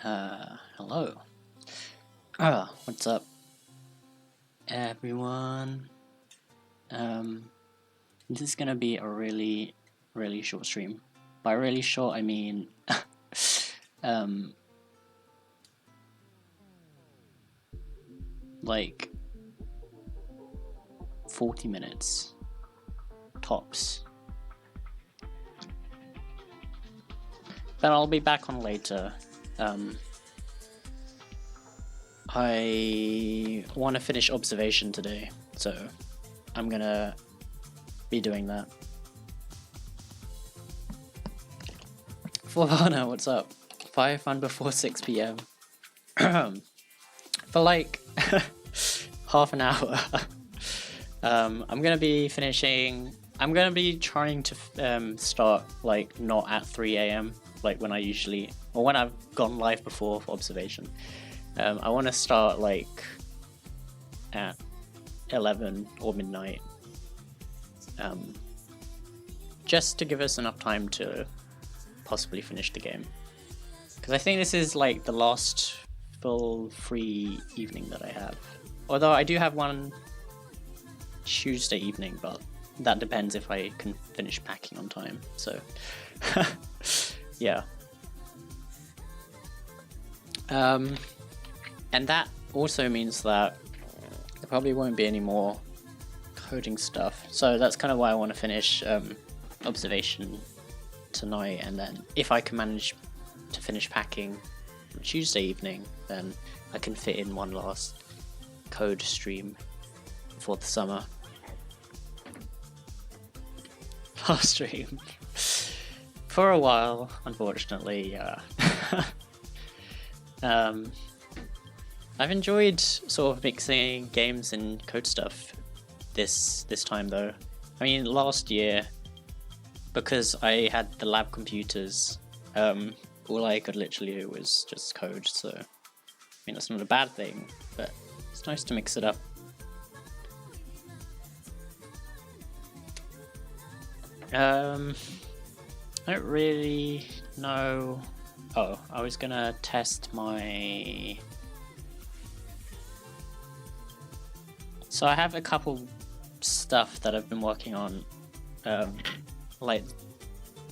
Hello. What's up, everyone? This is gonna be a really, really short stream. By really short, I mean, um, like 40 minutes, tops. But I'll be back on later. I want to finish observation today, so I'm gonna be doing that. Forvana, what's up? Fire fun before 6 p.m. For like half an hour. I'm gonna be finishing. I'm gonna be trying to start like not at 3 a.m. like when I usually, or when I've gone live before for observation. I want to start like at 11 or midnight, just to give us enough time to possibly finish the game. Because I think this is like the last full free evening that I have. Although I do have one Tuesday evening, but that depends if I can finish packing on time. So, yeah. And that also means that there probably won't be any more coding stuff. So that's kind of why I want to finish observation tonight, and then if I can manage to finish packing on Tuesday evening, then I can fit in one last code stream for the summer. Last stream. For a while, unfortunately, yeah. I've enjoyed sort of mixing games and code stuff this time though. I mean, last year, because I had the lab computers, all I could literally do was just code, so I mean that's not a bad thing, but it's nice to mix it up. I don't really know. Oh, I was gonna test my... So I have a couple stuff that I've been working on, like,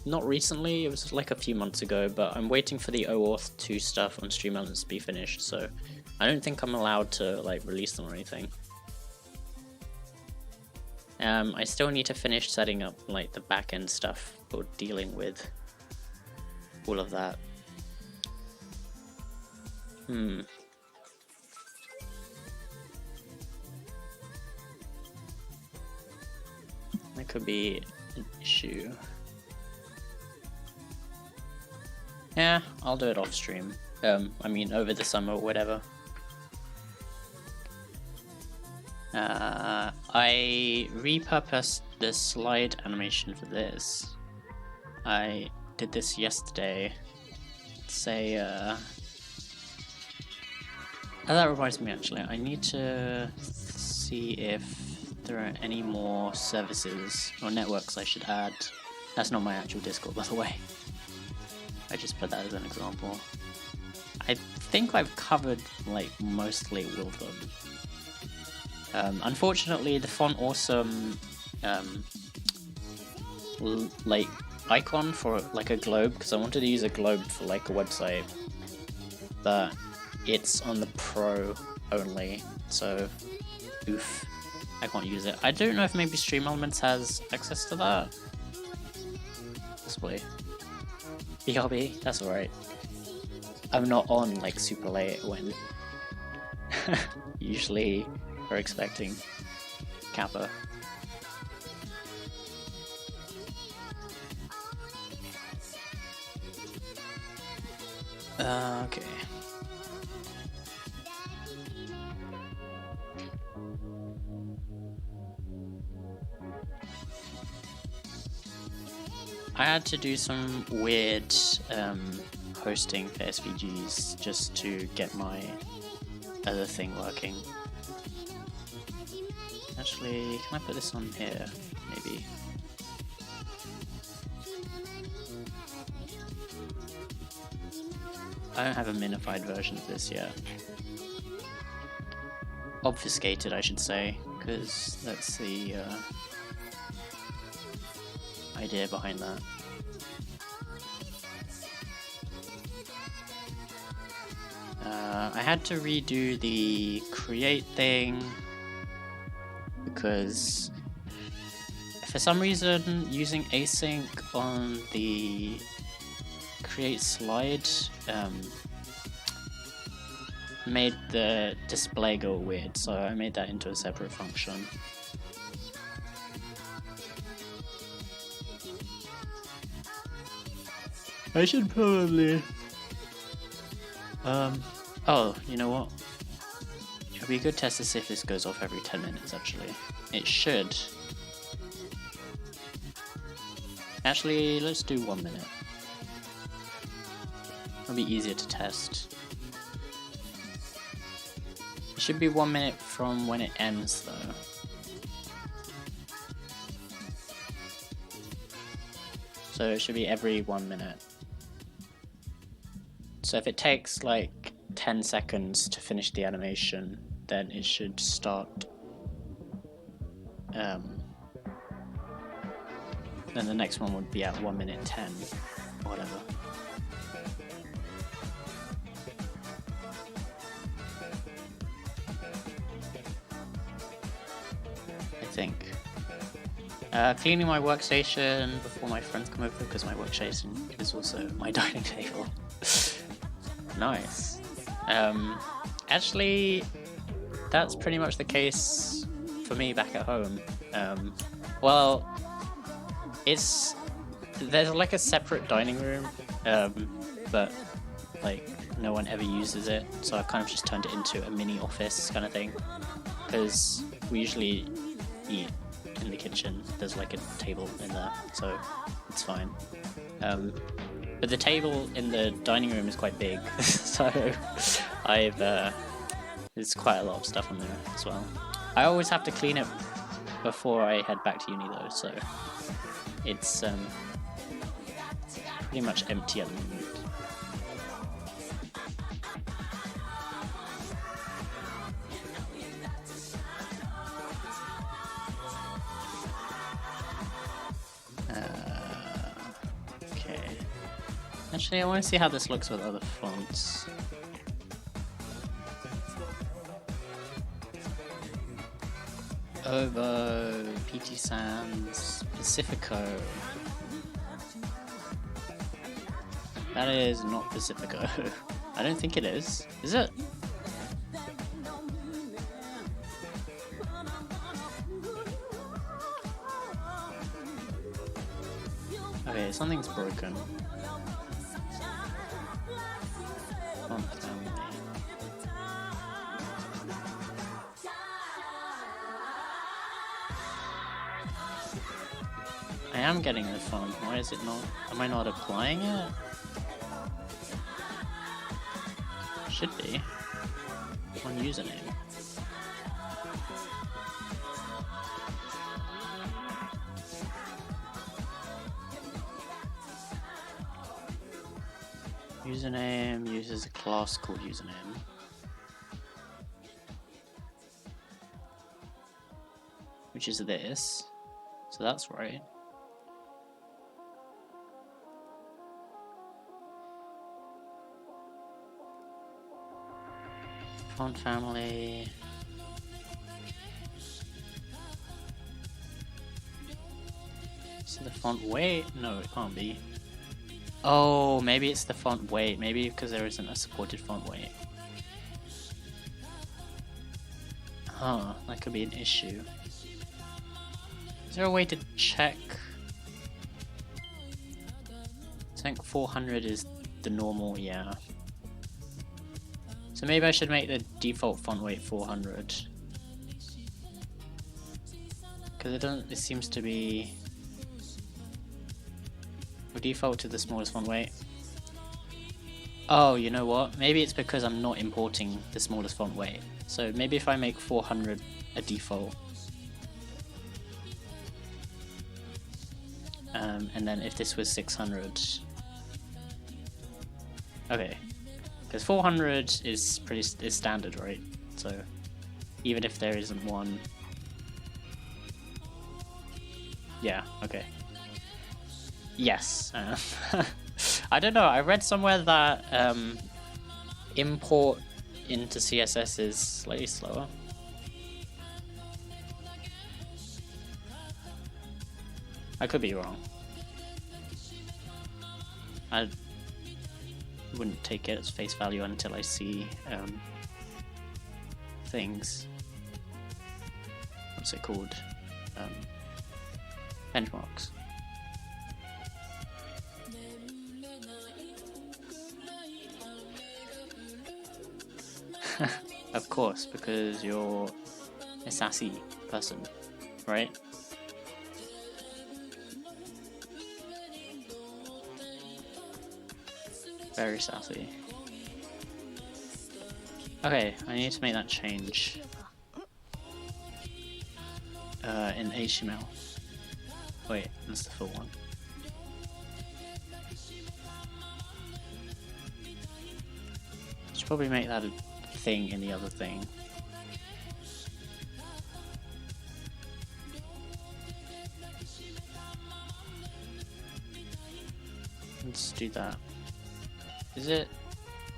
not recently, it was like a few months ago, but I'm waiting for the OAuth 2 stuff on Stream Elements to be finished, so I don't think I'm allowed to like release them or anything. I still need to finish setting up like the backend stuff for dealing with all of that. That could be an issue. Yeah, I'll do it off stream. I mean over the summer or whatever. I repurposed the slide animation for this. I did this yesterday. Say, that reminds me actually, I need to see if there are any more services or networks I should add. That's not my actual Discord, by the way. I just put that as an example. I think I've covered like mostly all of them. Unfortunately, the Font Awesome like icon for like a globe, because I wanted to use a globe for like a website, but it's on the Pro only, so oof, I can't use it. I don't know if maybe Stream Elements has access to that. Possibly. BRB, that's alright. I'm not on like super late when usually we're expecting Kappa. Okay. I had to do some weird hosting for SVGs just to get my other thing working. Actually, can I put this on here? Maybe. I don't have a minified version of this yet. Obfuscated, I should say, because that's the idea behind that. I had to redo the create thing because for some reason using async on the create slide made the display go weird, so I made that into a separate function. I should probably oh, you know what? It would be a good test to see if this goes off every 10 minutes actually. It should. Actually, let's do 1 minute. It'll be easier to test. It should be 1 minute from when it ends though. So it should be every 1 minute. So if it takes like 10 seconds to finish the animation, then it should start. Then the next one would be at 1 minute 10, or whatever. I think. Cleaning my workstation before my friends come over, because my workstation is also my dining table. Nice. Actually, that's pretty much the case for me back at home. Well, there's like a separate dining room, but like no one ever uses it, so I kind of just turned it into a mini office kind of thing, because we usually eat in the kitchen. There's like a table in there, so it's fine. But the table in the dining room is quite big, so there's quite a lot of stuff on there as well. I always have to clean it before I head back to uni though, so it's pretty much empty at the moment. Okay. Actually, I want to see how this looks with other fonts. Ovo, PT Sans, Pacifico. That is not Pacifico. I don't think it is. Is it? Okay, something's broken. Font family. I am getting the font. Why is it not? Am I not applying it? Should be. On username. Username uses a class called username. Which is this. So that's right. Font family. So the font weight? No, it can't be. Oh, maybe it's the font weight. Maybe because there isn't a supported font weight. Huh, that could be an issue. Is there a way to check? I think 400 is the normal, yeah. So maybe I should make the default font weight 400. Because it seems to be... We'll default to the smallest font weight. Oh, you know what? Maybe it's because I'm not importing the smallest font weight. So maybe if I make 400 a default. And then if this was 600... Okay. Because 400 is standard, right? So even if there isn't one, yeah, okay. Yes. I don't know. I read somewhere that import into CSS is slightly slower. I could be wrong. I wouldn't take it as face value until I see things. What's it called? Benchmarks. Of course, because you're a sassy person, right? Very sassy. Okay, I need to make that change in HTML. Wait, that's the full one. Should probably make that a thing in the other thing. Let's do that. Is it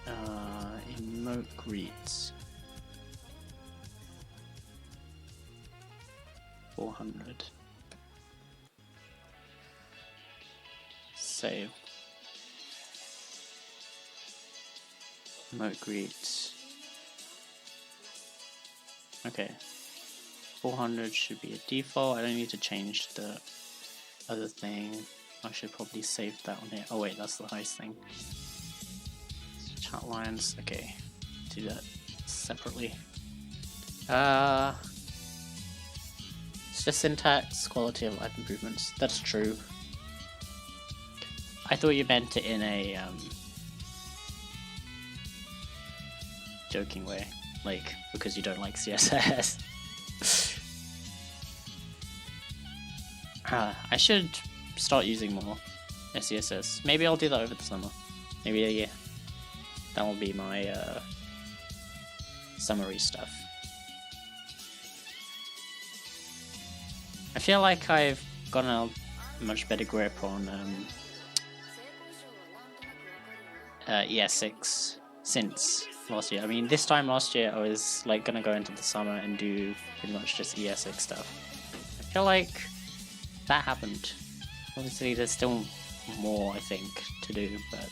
emote greets 400? Save. Emote greets. Okay. 400 should be a default. I don't need to change the other thing. I should probably save that on here. Oh wait, that's the highest thing. Chat lines. Okay, do that separately. It's just syntax, quality of life improvements. That's true. I thought you meant it in a joking way, like because you don't like CSS. I should start using more CSS. Maybe I'll do that over the summer. Maybe a year. That will be my summary stuff. I feel like I've gotten a much better grip on ES6 since last year. I mean, this time last year I was like gonna go into the summer and do pretty much just ES6 stuff. I feel like that happened. Obviously there's still more I think to do, but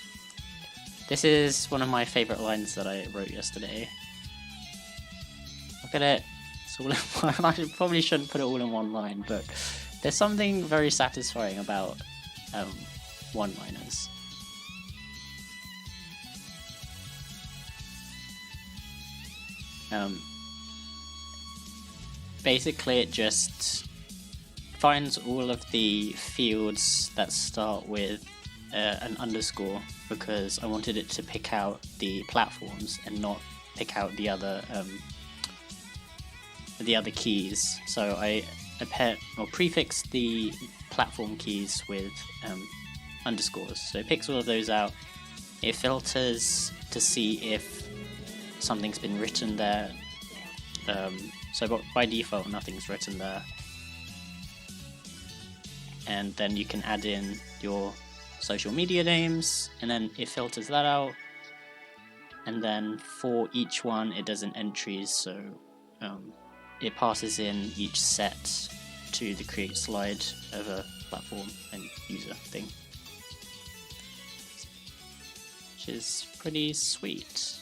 this is one of my favorite lines that I wrote yesterday. Look at it. It's all in one. I probably shouldn't put it all in one line, but there's something very satisfying about one-liners. Basically it just finds all of the fields that start with an underscore, because I wanted it to pick out the platforms and not pick out the other keys. So I prefix the platform keys with underscores. So it picks all of those out. It filters to see if something's been written there. So by default nothing's written there. And then you can add in your social media names, and then it filters that out. And then for each one it does an entries, so it passes in each set to the create slide of a platform and user thing, which is pretty sweet.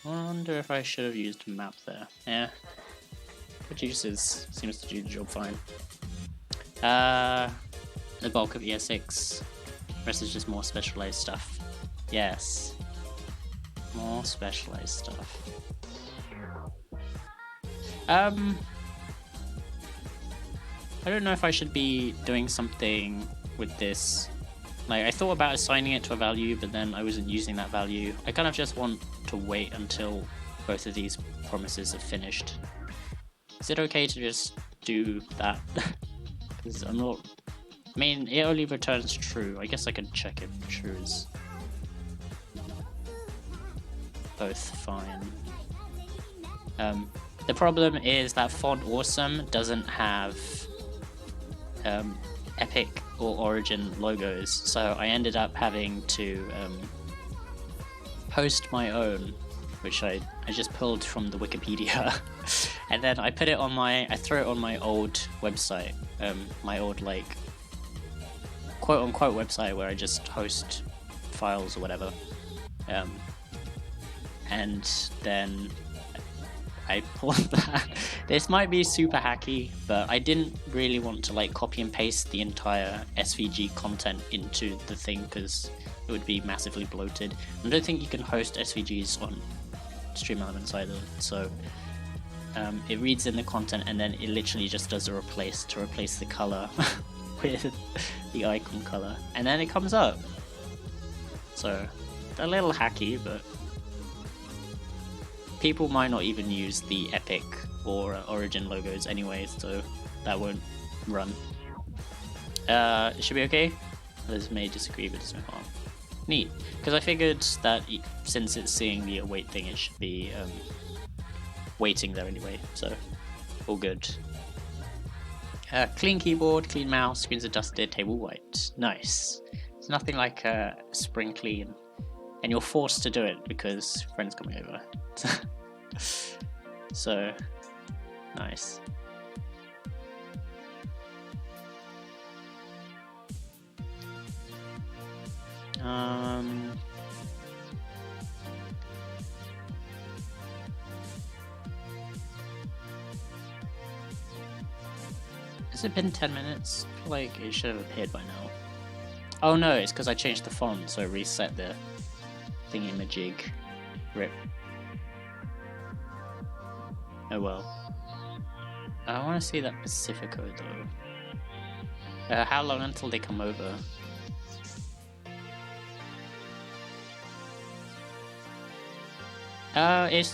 I wonder if I should have used a map there. Yeah, Producers seems to do the job fine. The bulk of ES6, rest is just more specialized stuff. Yes, more specialized stuff. I don't know if I should be doing something with this. Like, I thought about assigning it to a value, but then I wasn't using that value. I kind of just want to wait until both of these promises are finished. Is it okay to just do that? Because I'm not I mean, it only returns true. I guess I can check if true is both fine. The problem is that Font Awesome doesn't have Epic or Origin logos, so I ended up having to post my own, which I just pulled from the Wikipedia, and then I put it on I threw it on my old website, my old like quote unquote website where I just host files or whatever, and then I pulled that. This might be super hacky, but I didn't really want to like copy and paste the entire SVG content into the thing because it would be massively bloated. I don't think you can host SVGs on Stream Elements either, so it reads in the content and then it literally just does a replace to replace the color with the icon color, and then it comes up. So a little hacky, but people might not even use the Epic or Origin logos anyway, so that won't run. It should be okay. Others may disagree, but it's no harm. Neat, because I figured that since it's seeing the await thing, it should be waiting there anyway, so all good. Clean keyboard, clean mouse, screens are dusted, table white. Nice. It's nothing like spring clean, and you're forced to do it because friends coming over. So nice. Has it been 10 minutes? I feel like it should have appeared by now. Oh no, it's because I changed the font, so I reset the thingy-majig. Rip. Oh well. I want to see that Pacifico though. How long until they come over? It's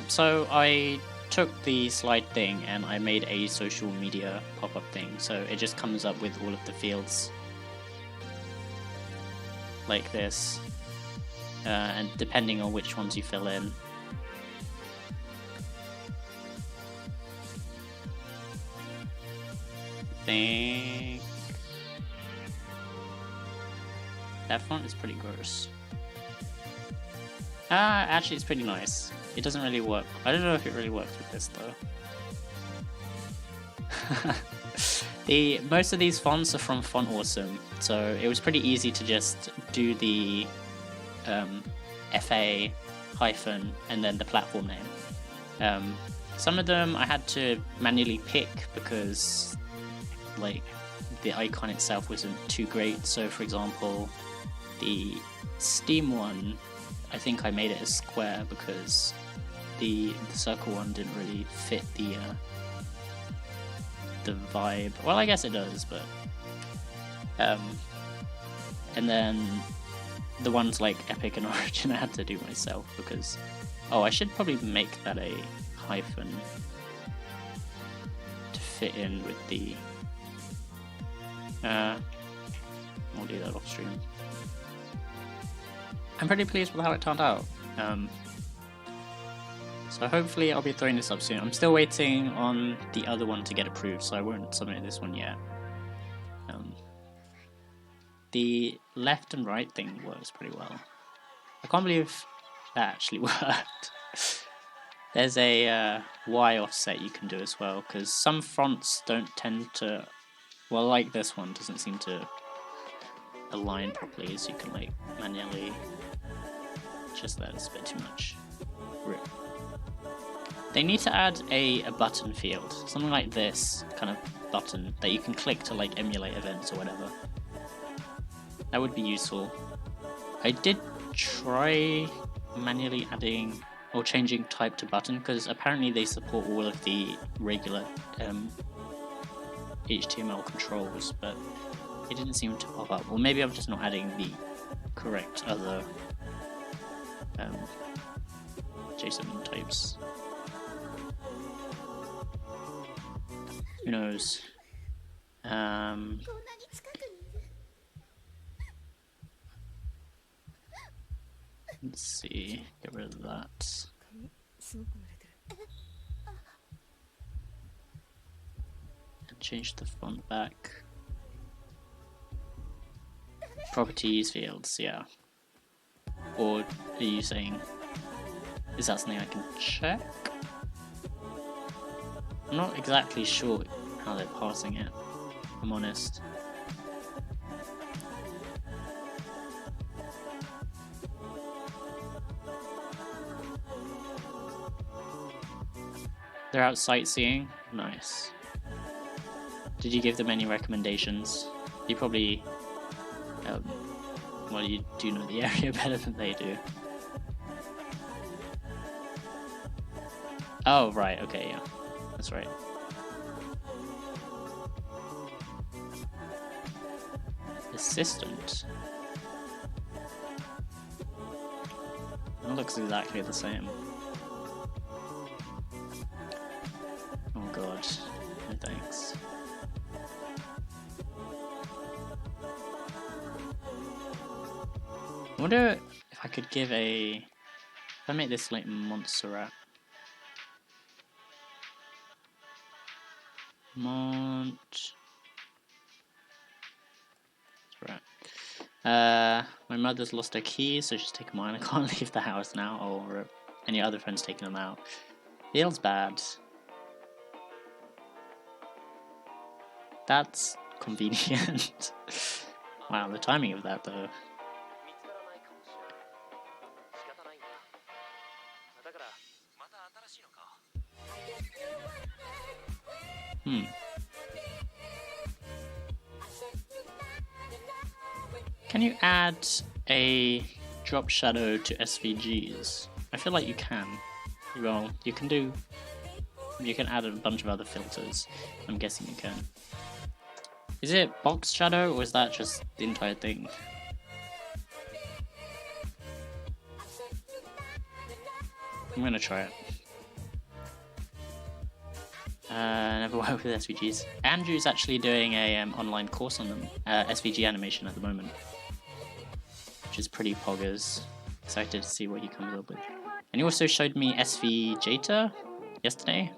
so I took the slide thing and I made a social media pop-up thing, so it just comes up with all of the fields like this, and depending on which ones you fill in. I think that font is pretty gross. Actually it's pretty nice. It doesn't really work. I don't know if it really works with this though. Most of these fonts are from Font Awesome, so it was pretty easy to just do the FA hyphen and then the platform name. Some of them I had to manually pick because like the icon itself wasn't too great. So for example, the Steam one, I think I made it a square because the circle one didn't really fit the vibe. Well, I guess it does, but and then the ones like Epic and Origin I had to do myself because I should probably make that a hyphen to fit in with the I'll do that off stream. I'm pretty pleased with how it turned out. So hopefully I'll be throwing this up soon. I'm still waiting on the other one to get approved, so I won't submit this one yet. The left and right thing works pretty well. I can't believe that actually worked. There's a Y offset you can do as well, because some fonts don't tend to, well, like this one doesn't seem to align properly, so you can like manually adjust that. It's a bit too much. Rip. They need to add a button field, something like this kind of button that you can click to like emulate events or whatever. That would be useful. I did try manually adding or changing type to button because apparently they support all of the regular HTML controls, but it didn't seem to pop up. Or maybe I'm just not adding the correct other JSON types. Who knows? Let's see, get rid of that. And change the font back. Properties fields, yeah. Or are you saying, is that something I can check? I'm not exactly sure how they're parsing it, if I'm honest. They're out sightseeing? Nice. Did you give them any recommendations? You probably... well, you do know the area better than they do. Oh, right, okay, yeah. That's right. Assistant. It looks exactly the same. Oh god, no thanks. I wonder if I could give a... If I make this like Montserrat. Montserrat. My mother's lost her keys, so she's taken mine. I can't leave the house now, or any other friends taking them out. Feels bad. That's convenient. Wow, the timing of that though. Can you add a drop shadow to SVGs? I feel like you can. Well, you can do... You can add a bunch of other filters. I'm guessing you can. Is it box shadow, or is that just the entire thing? I'm gonna try it. Never worked with SVGs. Andrew's actually doing a online course on them, SVG animation at the moment, which is pretty poggers. Excited to see what he comes up with. And he also showed me SVJter yesterday,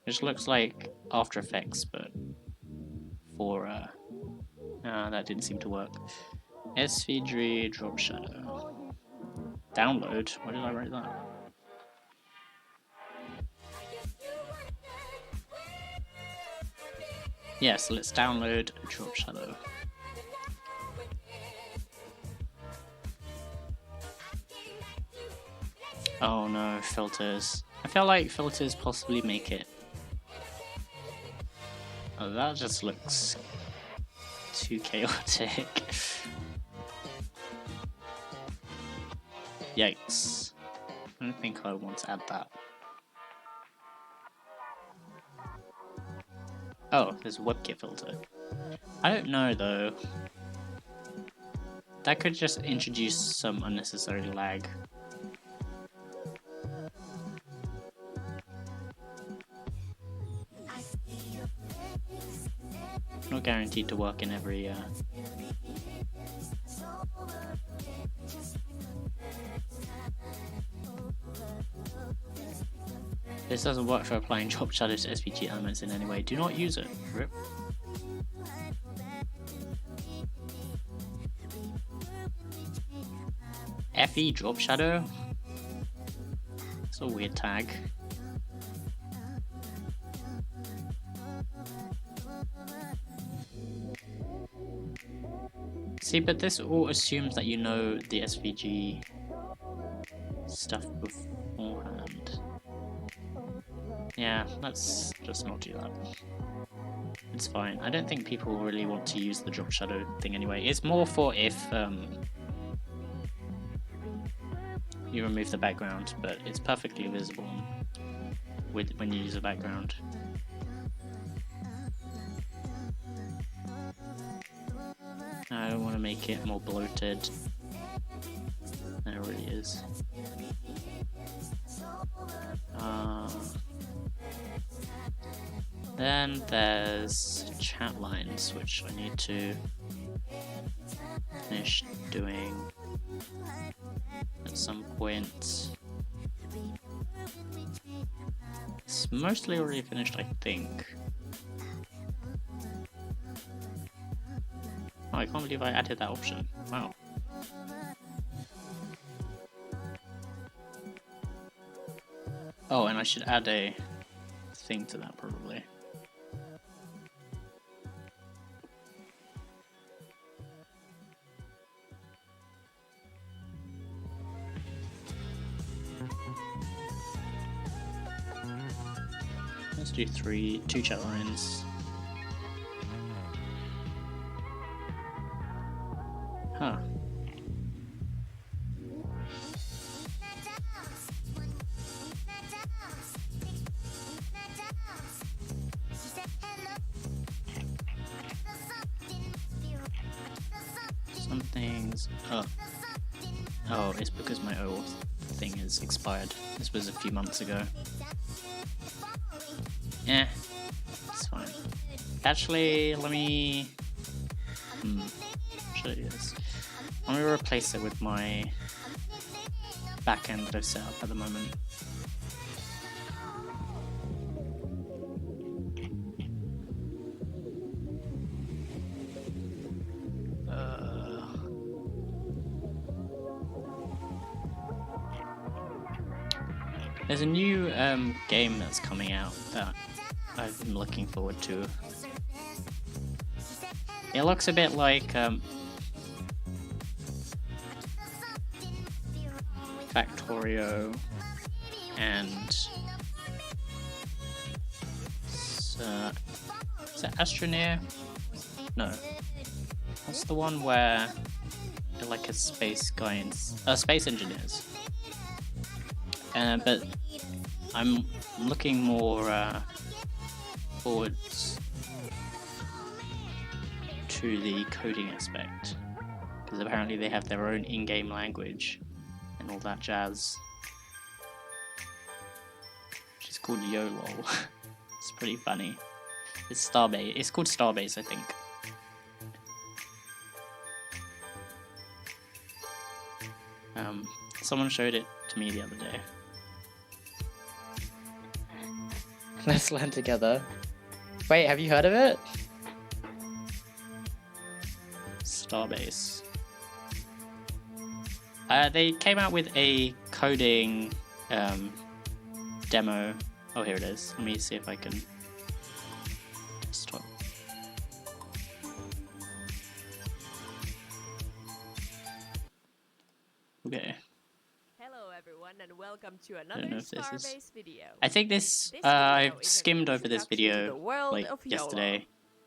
which looks like After Effects, but for that didn't seem to work. SVG drop shadow. Download? Why did I write that? Yeah, so let's download drop shadow. Oh no, filters. I feel like filters possibly make it. Oh, that just looks too chaotic. Yikes. I don't think I want to add that. Oh, there's a WebKit filter. I don't know though. That could just introduce some unnecessary lag. Not guaranteed to work in every This doesn't work for applying drop shadow to SVG elements in any way. Do not use it. Rip. FE drop shadow? It's a weird tag. See, but this all assumes that you know the SVG stuff beforehand. Yeah, let's just not do that. It's fine. I don't think people really want to use the drop shadow thing anyway. It's more for if you remove the background, but it's perfectly visible when you use a background. I don't want to make it more bloated than it really is. Then there's chat lines, which I need to finish doing at some point. It's mostly already finished, I think. Oh, I can't believe I added that option. Wow. Oh, and I should add a thing to that probably. Let's do two chat lines. Huh. Some things. Oh, it's because my old thing is expired. This was a few months ago. Eh, it's fine. Actually, let me. Should I do this? Let me replace it with my backend that I've set up at the moment. There's a new game that's coming out that I've been looking forward to. It looks a bit like Factorio and is it Astroneer? No. What's the one where you're like a space guy and space engineers? But I'm looking more forwards to the coding aspect, because apparently they have their own in-game language and all that jazz, which is called Yolo. It's pretty funny. It's Starbase. It's called Starbase, I think. Someone showed it to me the other day. Let's learn together. Wait, have you heard of it? Starbase. They came out with a coding demo. Oh, here it is. Let me see if I can stop. Okay. Hello everyone and welcome to another Starbase video. I think this I've skimmed over this video like yesterday.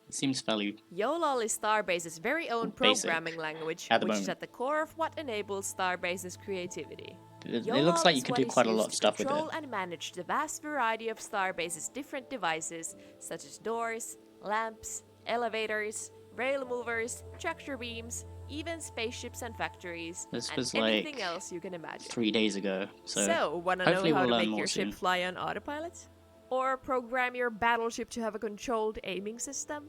It seems fairly Yolo is Starbase's very own programming language, which is at the core of what enables Starbase's creativity. It looks like you can do quite a lot of stuff with it. Control and manage the vast variety of Starbase's different devices, such as doors, lamps, elevators, rail movers, tractor beams, even spaceships and factories, this and was anything like else you can imagine. 3 days ago, so wanna hopefully know how we'll to learn make your more ship fly on autopilot? Or program your battleship to have a controlled aiming system?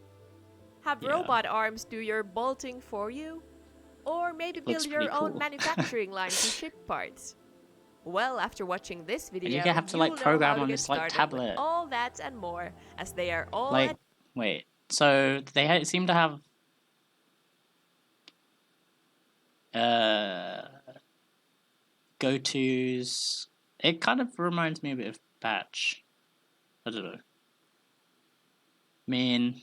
Have robot arms do your bolting for you? Or maybe build your own manufacturing line to ship parts? Well, after watching this video, you have to like program on this like tablet. All that and more, as they are all like. Wait, so they seem to have go-tos. It kind of reminds me a bit of Batch. I don't know. I mean,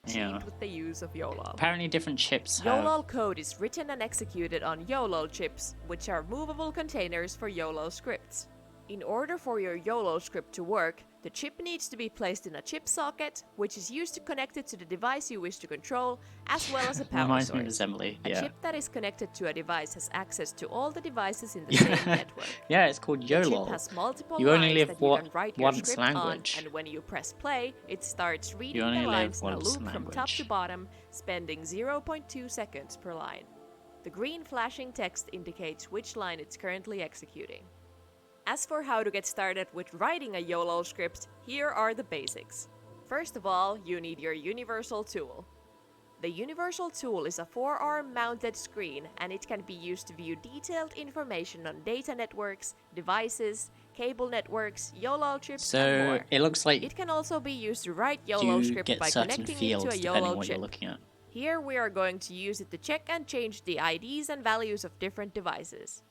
yeah. With the use of Yolo. Apparently different chips have... Yolo code is written and executed on Yolo chips, which are movable containers for Yolo scripts. In order for your Yolo script to work, the chip needs to be placed in a chip socket, which is used to connect it to the device you wish to control, as well as a power Reminds source. me of assembly, A chip that is connected to a device has access to all the devices in the same network. Yeah, it's called Yolo. The chip has multiple you only lines live that you can write your once script language. on, and when you press play, it starts reading You only the live lines in a once loop from top to bottom, spending 0.2 seconds per line. The green flashing text indicates which line it's currently executing. As for how to get started with writing a Yolo script, here are the basics. First of all, you need your universal tool. The universal tool is a 4-arm mounted screen, and it can be used to view detailed information on data networks, devices, cable networks, Yolo chips, and more. So it looks like it can also be used to write Yolo script by connecting it to a Yolo chip. You're looking at. Here we are going to use it to check and change the IDs and values of different devices.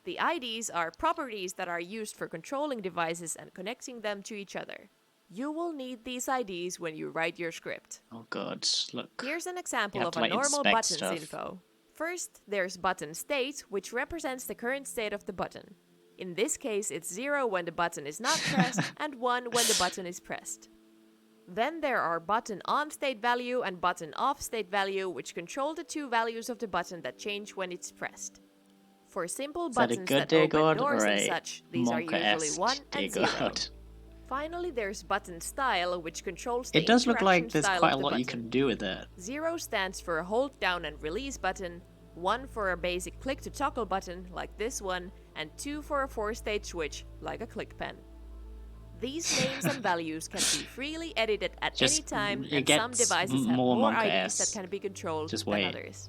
The IDs are properties that are used for controlling devices and connecting them to each other. You will need these IDs when you write your script. Oh god, look. Here's an example of a normal buttons info. First, there's button state, which represents the current state of the button. In this case, it's 0 when the button is not pressed and 1 when the button is pressed. Then there are button on state value and button off state value, which control the two values of the button that change when it's pressed. For simple buttons that open doors and such, these are usually 1 and 0. Finally, there's button style, which controls the It does look like interaction there's style quite a of the lot you button. can do with it. 0 stands for a hold down and release button, 1 for a basic click to toggle button, like this one, and 2 for a 4-stage switch, like a click pen. These names and values can be freely edited at any time, and some devices have more IDs that can be controlled than others.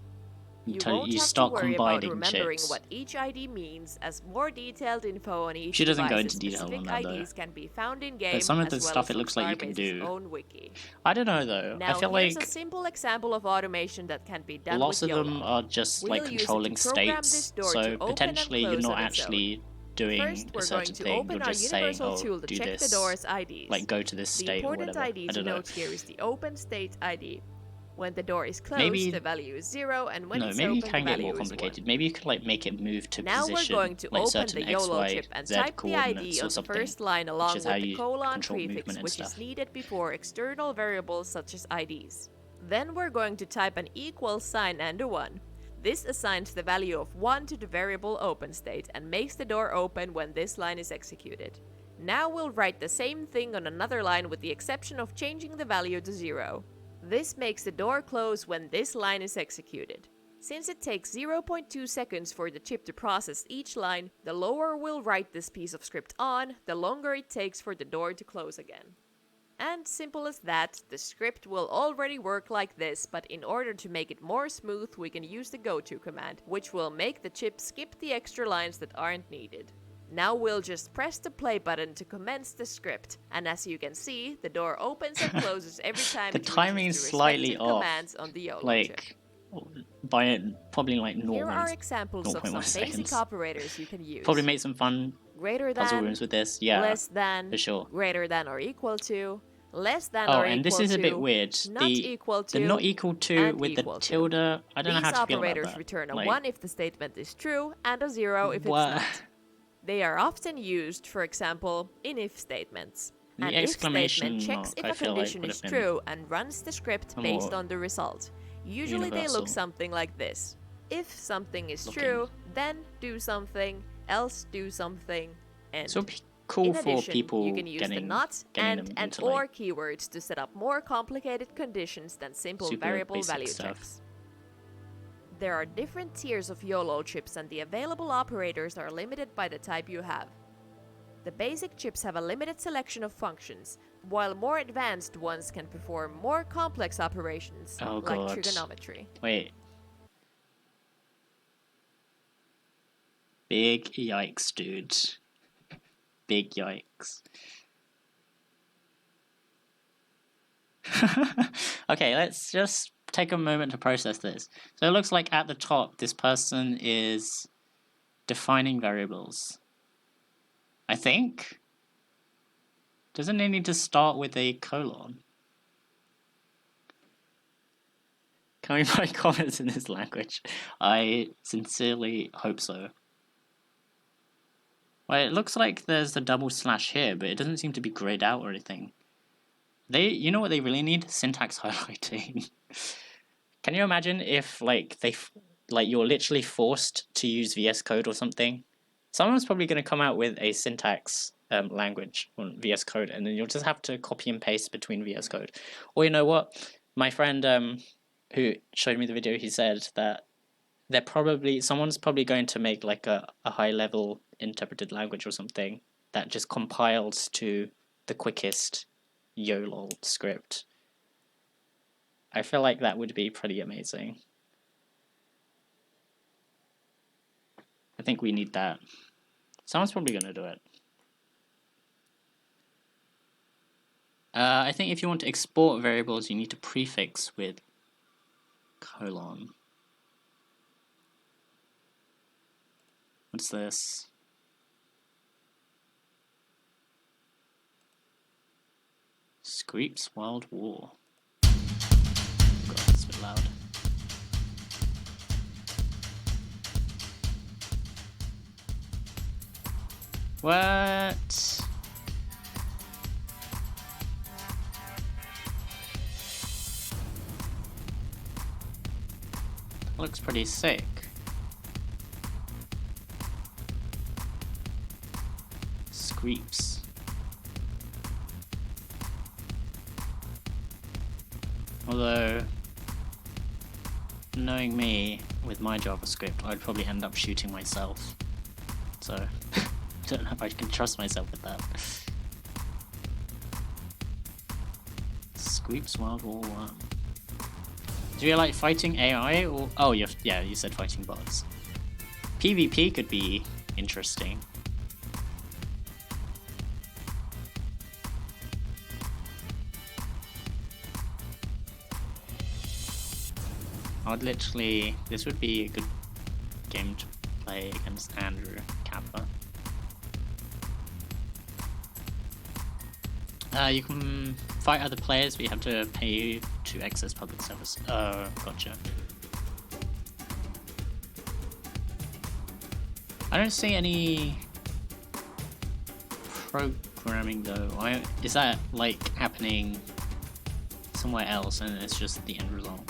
You won't have to worry about remembering what each ID means, as more detailed info on each device's specific IDs can be found in-game, but some of the as well stuff as it looks like you can do. own wiki. I don't know though. Now, I feel here's like a simple example of automation that can be done lots with of Yolo. them are just We'll like controlling states, so potentially you're not actually doing a certain thing. You're just saying, oh, do this, like go to this state or whatever. The important ID to note here is the open state ID. When the door is closed, the value is 0, and when it's open, the value is 1. No, maybe you can get more complicated. Maybe you could like make it move to now position, we're going to like open certain the Yolo X, chip Y, and Z type the ID coordinates on or the something, first line along with the colon prefix, which is stuff. needed before external variables such as IDs. Then we're going to type an equal sign and a 1. This assigns the value of 1 to the variable open state and makes the door open when this line is executed. Now we'll write the same thing on another line with the exception of changing the value to 0. This makes the door close when this line is executed. Since it takes 0.2 seconds for the chip to process each line, the lower we'll write this piece of script on, the longer it takes for the door to close again. And simple as that, the script will already work like this, but in order to make it more smooth, we can use the goto command, which will make the chip skip the extra lines that aren't needed. Now we'll just press the play button to commence the script, and as you can see, the door opens and closes every time the timing is slightly off, commands on the Yolo like chip. by probably like 0.1 Here are examples of some basic operators you can use. Probably make some fun greater puzzle than, rooms with this, yeah, less than, for sure. greater than or equal to, less than or equal to. and this is a bit weird. Not equal to, the not equal to with the tilde. I don't know how to feel about that. These operators return a 1 if the statement is true and a 0 if it's not. They are often used, for example, in if statements. An if statement checks if a condition is true and runs the script based on the result. Usually they look something like this. If something is true, then do something, else do something, and so cool in addition, for people you can use the not, and or keywords to set up more complicated conditions than simple variable value checks. There are different tiers of Yolo chips, and the available operators are limited by the type you have. The basic chips have a limited selection of functions, while more advanced ones can perform more complex operations, like trigonometry. Wait. Big yikes, dude. Big yikes. Okay, let's just take a moment to process this. So it looks like at the top, this person is defining variables. I think. Doesn't it need to start with a colon? Can we find comments in this language? I sincerely hope so. Well, it looks like there's a double slash here, but it doesn't seem to be grayed out or anything. You know what they really need? Syntax highlighting. Can you imagine if you're literally forced to use VS Code or something? Someone's probably going to come out with a syntax language on VS Code, and then you'll just have to copy and paste between VS Code. Or you know what? My friend who showed me the video, he said that someone's probably going to make like a high level interpreted language or something that just compiles to the quickest Yolo script. I feel like that would be pretty amazing. I think we need that. Someone's probably going to do it. I think if you want to export variables, you need to prefix with colon. What's this? Screeps Wild War. God, that's a bit loud. What? Looks pretty sick. Screeps. Although, knowing me with my JavaScript, I'd probably end up shooting myself. So, I don't know if I can trust myself with that. Screeps Wild War 1. Do you like fighting AI or... Oh, you said fighting bots. PvP could be interesting. I'd literally... This would be a good game to play against Andrew Kappa. You can fight other players, but you have to pay to access public service. Oh, gotcha. I don't see any programming though. Is that like happening somewhere else and it's just the end result?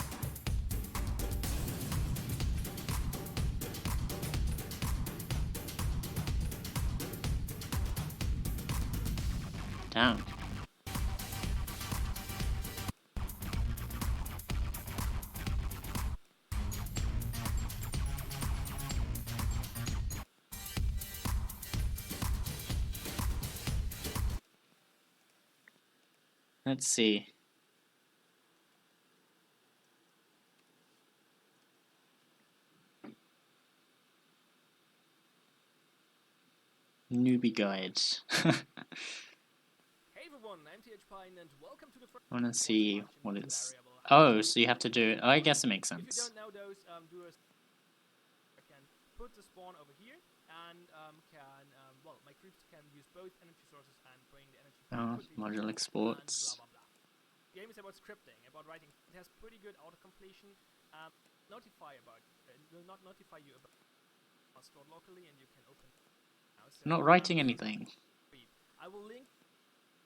Damn. Let's see. Newbie guides. I want to see what it's... Oh, so you have to do it. Oh, I guess it makes sense. If you don't know those doers, I can put the spawn over here and my creeps can use both energy sources and bring the energy. Oh, module exports. Blah, blah, blah. The game is about scripting, about writing. It has pretty good auto completion. Will not notify you about stored locally, and you can open. I'm not writing anything. I will link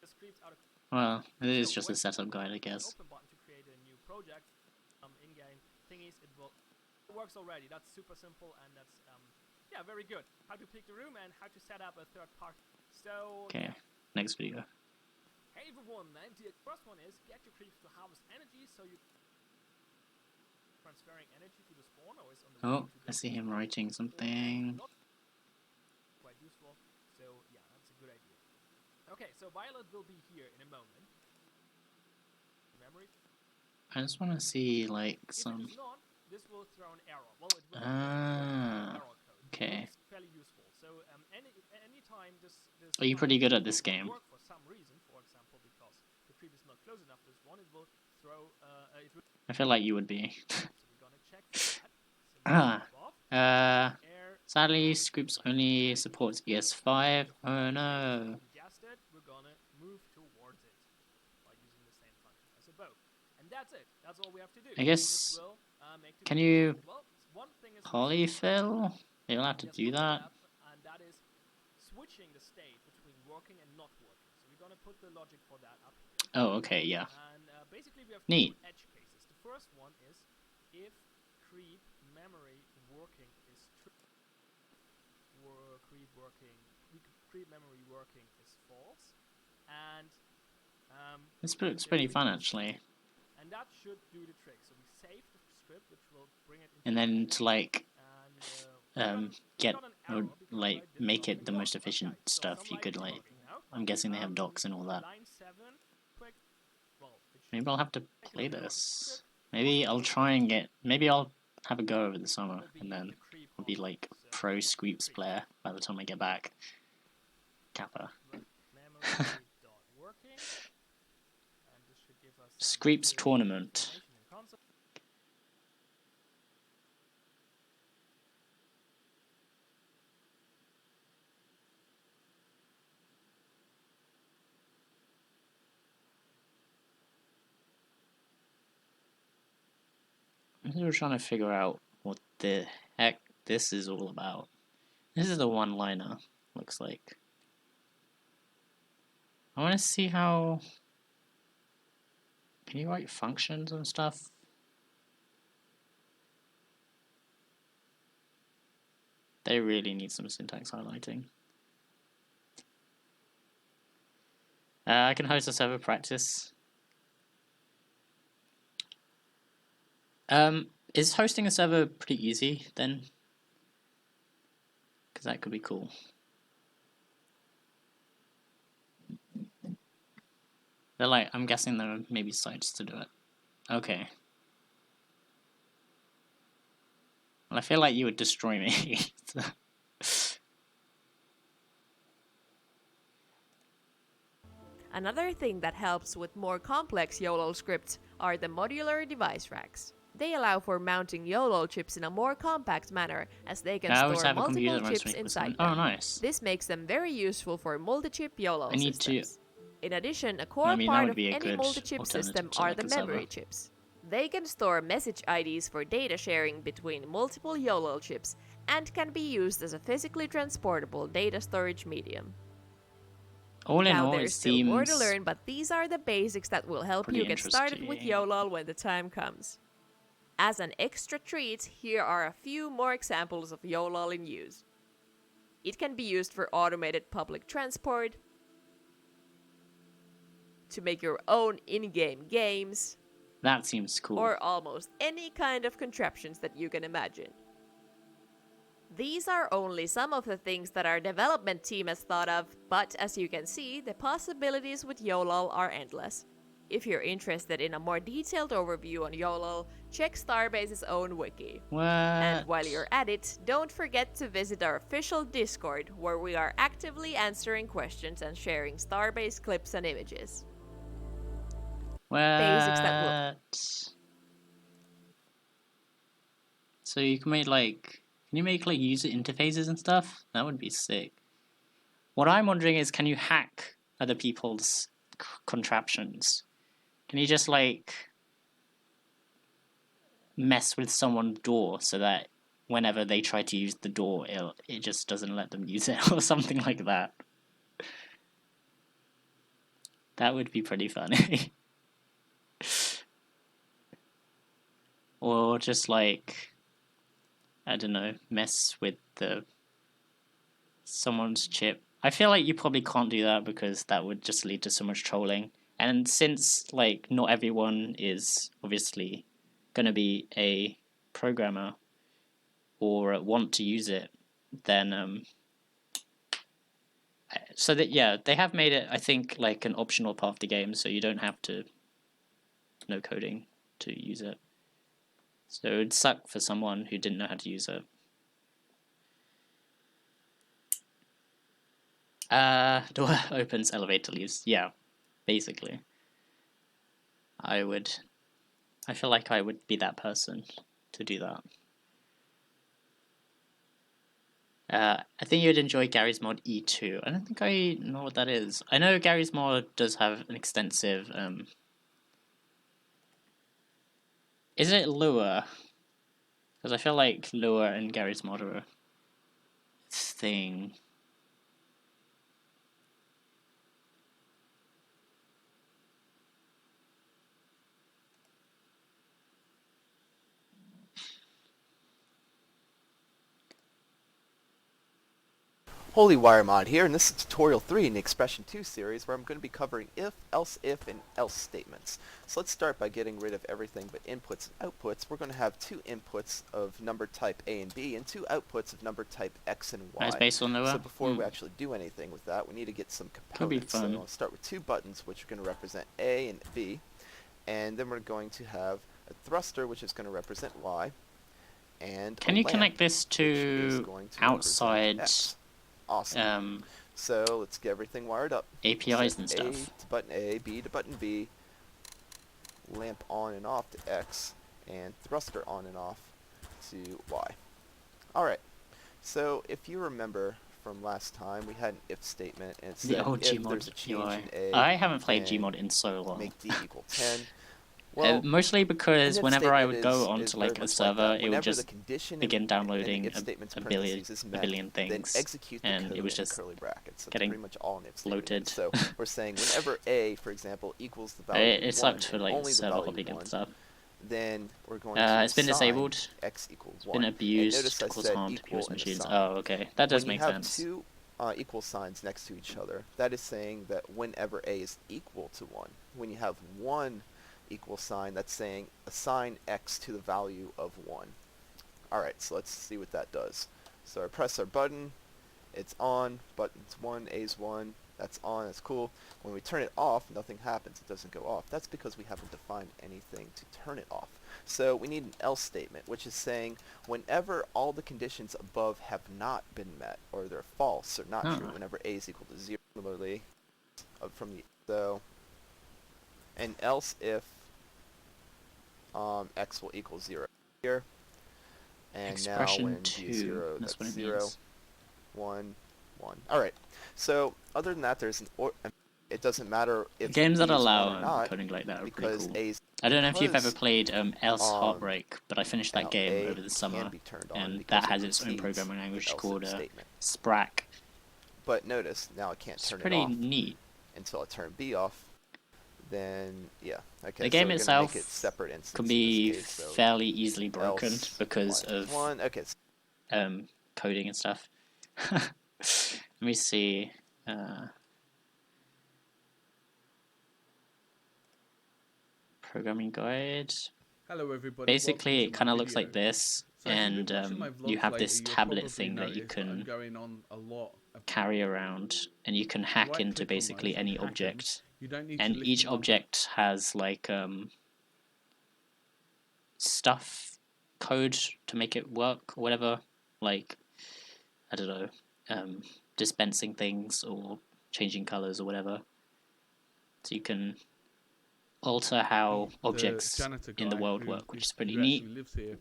the scripts out of. Well, it is just a setup guide, I guess. Open button to create a new project. In-game thingies, it works already. That's super simple, and that's very good. How to pick the room and how to set up a third party. So. Okay, next video. Hey everyone, and the first one is get your creeps to harvest energy, so you transferring energy to the spawn, or is on the Oh, I see him writing something. Quite useful. So yeah, that's a good idea. Okay, so Violet will be here in a moment. Memory. I just want to see like some. If it is not, this will throw an error. Well, it will error code. Okay. It's fairly useful. So any time this Are you pretty good at this game? Work for some reason, for example, because the creep is not close enough to this one, it will throw. I feel like you would be. So we're gonna check that. Sadly, Scoops only supports ES5. Oh no. Guessed it. We're gonna move towards it by using the same function as a bow, and that's it. That's all we have to do. I guess. Will, Can you one thing is polyfill? You'll have to do that. And that is switching the state between working and not working. So we're gonna put the logic for that up here. Oh, okay, yeah. And basically we have Neat. two edge cases. The first one is if creep memory working is true. Creep memory working is false, and This looks pretty fun actually. And that should do the trick. So we save the script, which will bring it into and then to like get or like make it the most efficient stuff you could like. I'm guessing they have docks and all that. Maybe I'll have to play this. Maybe I'll try and get. Maybe I'll have a go over the summer, and then I'll be like a pro Squeeps player by the time I get back. Kappa. Squeeps tournament. I'm still trying to figure out what the heck this is all about. This is a one-liner, looks like. I want to see how... Can you write functions and stuff? They really need some syntax highlighting. I can host a server practice. Is hosting a server pretty easy then? Because that could be cool. They're like, I'm guessing there are maybe sites to do it. Okay. Well, I feel like you would destroy me. Another thing that helps with more complex YOLO scripts are the modular device racks. They allow for mounting YOLO chips in a more compact manner, as they can store multiple chips inside them. Oh, nice. This makes them very useful for multi-chip YOLO systems. In addition, a core I mean, part of any multi-chip system are the memory chips. They can store message IDs for data sharing between multiple YOLO chips and can be used as a physically transportable data storage medium. All in all, there's still more to learn, but these are the basics that will help you get started with YOLO when the time comes. As an extra treat, here are a few more examples of YOLO in use. It can be used for automated public transport, to make your own in-game games. That seems cool. Or almost any kind of contraptions that you can imagine. These are only some of the things that our development team has thought of, but as you can see, the possibilities with YOLO are endless. If you're interested in a more detailed overview on YOLO, check Starbase's own wiki. What? And while you're at it, don't forget to visit our official Discord, where we are actively answering questions and sharing Starbase clips and images. What? Basics that will... So you can make like... Can you make like user interfaces and stuff? That would be sick. What I'm wondering is, can you hack other people's contraptions? Can you just like mess with someone's door so that whenever they try to use the door, it just doesn't let them use it or something like that? That would be pretty funny. Or just like, I don't know, mess with someone's chip. I feel like you probably can't do that because that would just lead to so much trolling. And since like not everyone is obviously going to be a programmer or want to use it, then so that yeah, they have made it, I think, like an optional part of the game, so you don't have to know coding to use it. So it would suck for someone who didn't know how to use it. Door opens, elevator leaves. Yeah, basically. I feel like I would be that person to do that. I think you'd enjoy Gary's Mod E2. I don't think I know what that is. I know Gary's Mod does have an extensive... Is it Lua? Because I feel like Lua and Gary's Mod are a thing. Holy Wiremod here, and this is tutorial 3 in the Expression 2 series, where I'm going to be covering if, else if, and else statements. So let's start by getting rid of everything but inputs and outputs. We're going to have two inputs of number type A and B, and two outputs of number type X and Y. That's based on Noah? So before we actually do anything with that, we need to get some Could be components. So fun. I'll start with two buttons, which are going to represent A and B, and then we're going to have a thruster, which is going to represent Y, and Can a you lamp, connect this which is to going to outside represent X. Awesome. So let's get everything wired up. APIs Set and stuff? A to button A, B to button B, lamp on and off to X, and thruster on and off to Y. Alright, so if you remember from last time, we had an if statement, and it said The old if Gmod there's a change UI. in A, I haven't played then Gmod in so long. make D equal 10. Well, mostly because an if whenever I statement would go is onto very like a much server, that. it would Whenever the just condition begin in downloading if statement's a parentheses is met, billion then things, execute the and code it was in just curly brackets. That's getting pretty much all an if statement bloated. is. So we're saying whenever A, for example, equals the value It 1, sucked for and like only the server value hopping 1, and stuff. then we're going to It's been assign disabled. X equals It's 1. been And abused notice to I cause said harm to equal people's and machines. assign. Oh, okay. That does when make you have sense. two equal signs next to each other, that is saying that whenever A is equal to 1. When you have one equal sign, that's saying assign X to the value of 1. Alright, so let's see what that does. So I press our button, it's on, button's 1, A's 1, that's on, that's cool. When we turn it off, nothing happens, it doesn't go off. That's because we haven't defined anything to turn it off. So we need an else statement, which is saying whenever all the conditions above have not been met, or they're false or not true, whenever A is equal to 0, similarly, so and else if X will equal 0 here. And Expression now when 2, B is 0, that's what it 0, means. 1, 1. Alright, so other than that, there's an it doesn't matter if Games that B is 1 allow or not, coding like that are pretty because cool. A's I don't know if you've ever because, played Else Heartbreak, but I finished that now game A over the summer, can be turned on and because that it has its own precedes programming language the else called if statement. Sprack. But notice, now I can't It's turn it pretty off neat. until I turn B off. Then, yeah. Okay, The game so we're itself make it separate instances can in be this case, so fairly easily broken else because Y of 1. Okay, coding and stuff. Let me see. Programming guide. Hello everybody. Basically, it kind of looks like video. this, So if you've and been watching my you vlogs have this lately, you'll tablet probably thing that you notice I'm can going on a lot of carry around, and you can hack right into click on basically those any and hack 'em. object. You don't need to And lift each them up. object has like stuff code to make it work or whatever, like I don't know, dispensing things or changing colors or whatever, so you can alter how The objects janitor in the guy world who- work, which who- is pretty who neat. actually lives here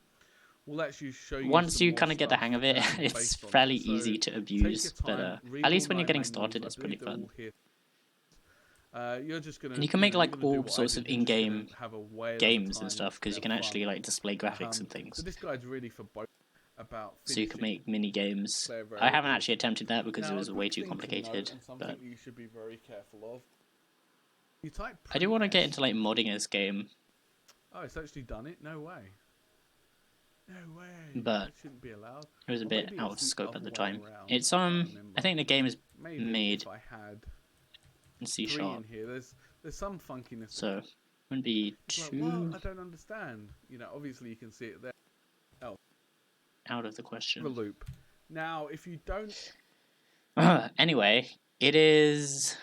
will actually show you Once some you more kind of get the stuff, hang of it, it's based on fairly it. So easy to take abuse, your but time, read at all least when my you're getting manuals. started, I it's pretty believe they're fun. all here. You're just gonna, And you can make you're like gonna do all what I sorts did. of You're just gonna in-game have a whale of a games time and stuff, because you have can fun. actually like display graphics and things. So this guide's really for both about So you can finishing make mini games. player I haven't variables. actually attempted that because Now, it was a way quick too thing to note, complicated. and something But that you should be very careful of. You type I do want to print get S. into like modding this game, Oh, it's actually done it? No way. No way. but That shouldn't be allowed. it was a Or bit maybe out it's of the scope other at the way time. around. It's I can't remember. I think the game is Maybe made if I had in C# 3 in here, there's some funkiness. so wouldn't be It's like, too well, I don't understand. You know, obviously you can see it there. out of the The question. loop. Now, if you don't, Anyway, it is.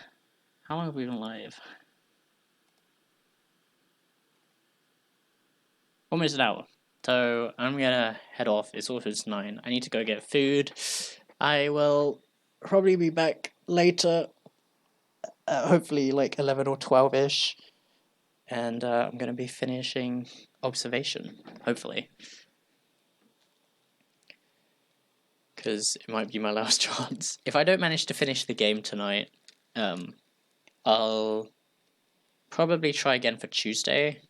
How long have we been live? Almost an hour. So I'm gonna head off. It's almost 9. I need to go get food. I will probably be back later. Hopefully like 11 or 12ish. And I'm gonna be finishing observation. Hopefully. Because it might be my last chance. If I don't manage to finish the game tonight, I'll probably try again for Tuesday.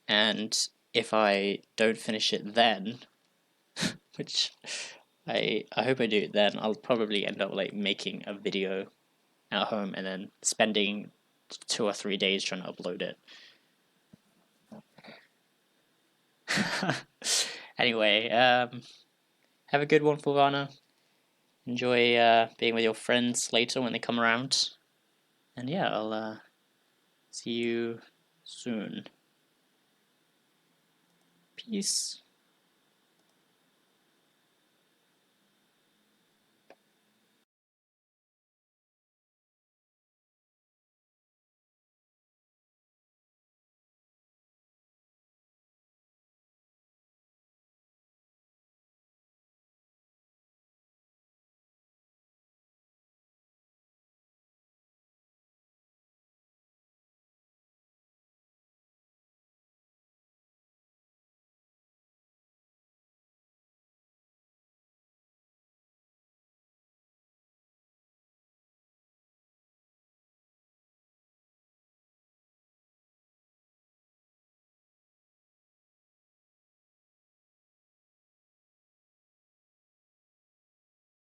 And if I don't finish it then, which I hope I do it then, I'll probably end up like making a video at home and then spending 2 or 3 days trying to upload it. Anyway, have a good one, Fulvana. enjoy being with your friends later when they come around. And yeah, I'll see you soon. Peace.